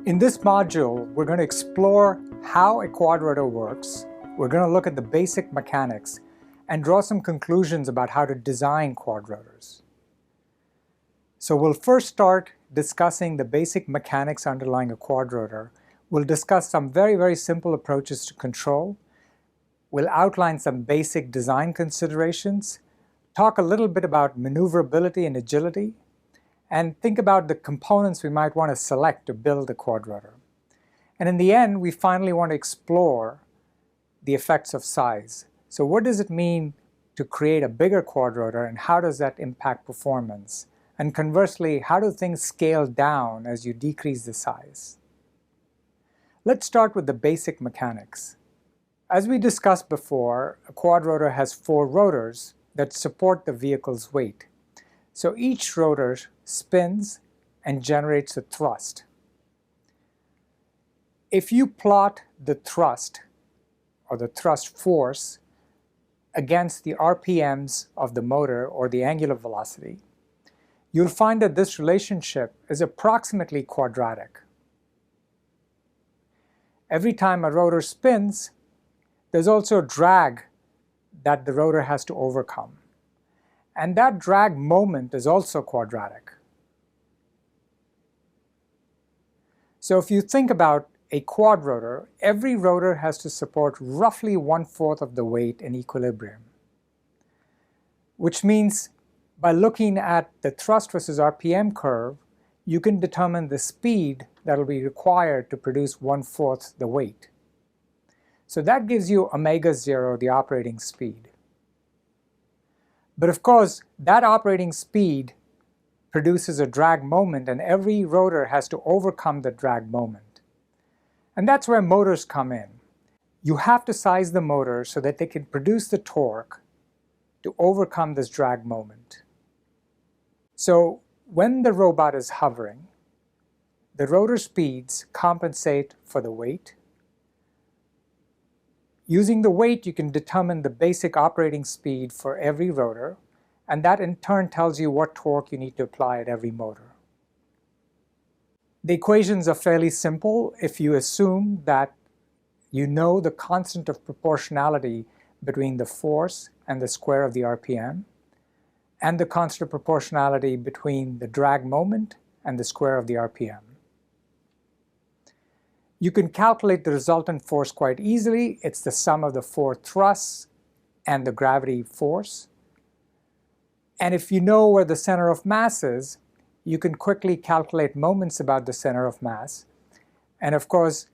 In this module, we're going to explore how a quadrotor works. We're going to look at the basic mechanics and draw some conclusions about how to design quadrotors. So we'll first start discussing the basic mechanics underlying a quadrotor. We'll discuss some very simple approaches to control. We'll outline some basic design considerations, talk a little bit about maneuverability and agility, and think about the components we might want to select to build a quadrotor. And in the end, we finally want to explore the effects of size. So what does it mean to create a bigger quadrotor, and how does that impact performance? And conversely, how do things scale down as you decrease the size? Let's start with the basic mechanics. As we discussed before, a quadrotor has 4 rotors that support the vehicle's weight. So each rotor spins and generates a thrust. If you plot the thrust, or the thrust force, against the RPMs of the motor or the angular velocity, you'll find that this relationship is approximately quadratic. Every time a rotor spins, there's also a drag that the rotor has to overcome. And that drag moment is also quadratic. So if you think about a quadrotor, every rotor has to support roughly 1/4 of the weight in equilibrium. Which means by looking at the thrust versus RPM curve, you can determine the speed that will be required to produce 1/4 the weight. So that gives you omega 0, the operating speed. But of course, that operating speed produces a drag moment, and every rotor has to overcome the drag moment. And that's where motors come in. You have to size the motor so that they can produce the torque to overcome this drag moment. So when the robot is hovering, the rotor speeds compensate for the weight. Using the weight, you can determine the basic operating speed for every rotor, and that in turn tells you what torque you need to apply at every motor. The equations are fairly simple if you assume that you know the constant of proportionality between the force and the square of the RPM, and the constant of proportionality between the drag moment and the square of the RPM. You can calculate the resultant force quite easily. It's the sum of the 4 thrusts and the gravity force. And if you know where the center of mass is, you can quickly calculate moments about the center of mass. And of course,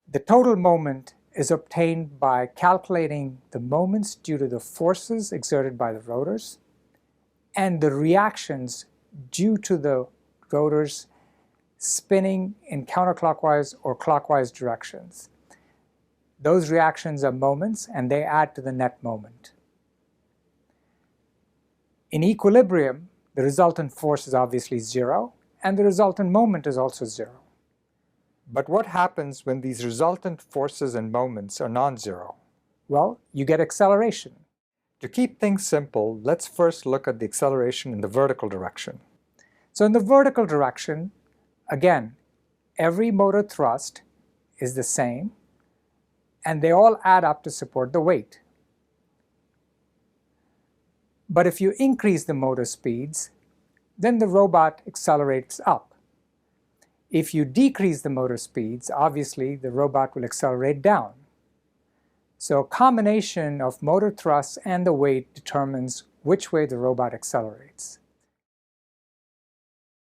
the total moment is obtained by calculating the moments due to the forces exerted by the rotors and the reactions due to the rotors spinning in counterclockwise or clockwise directions. Those reactions are moments, and they add to the net moment. In equilibrium, the resultant force is obviously 0, and the resultant moment is also 0. But what happens when these resultant forces and moments are non-zero? Well, you get acceleration. To keep things simple, let's first look at the acceleration in the vertical direction. So in the vertical direction, again, every motor thrust is the same, and they all add up to support the weight. But if you increase the motor speeds, then the robot accelerates up. If you decrease the motor speeds, obviously the robot will accelerate down. So a combination of motor thrust and the weight determines which way the robot accelerates.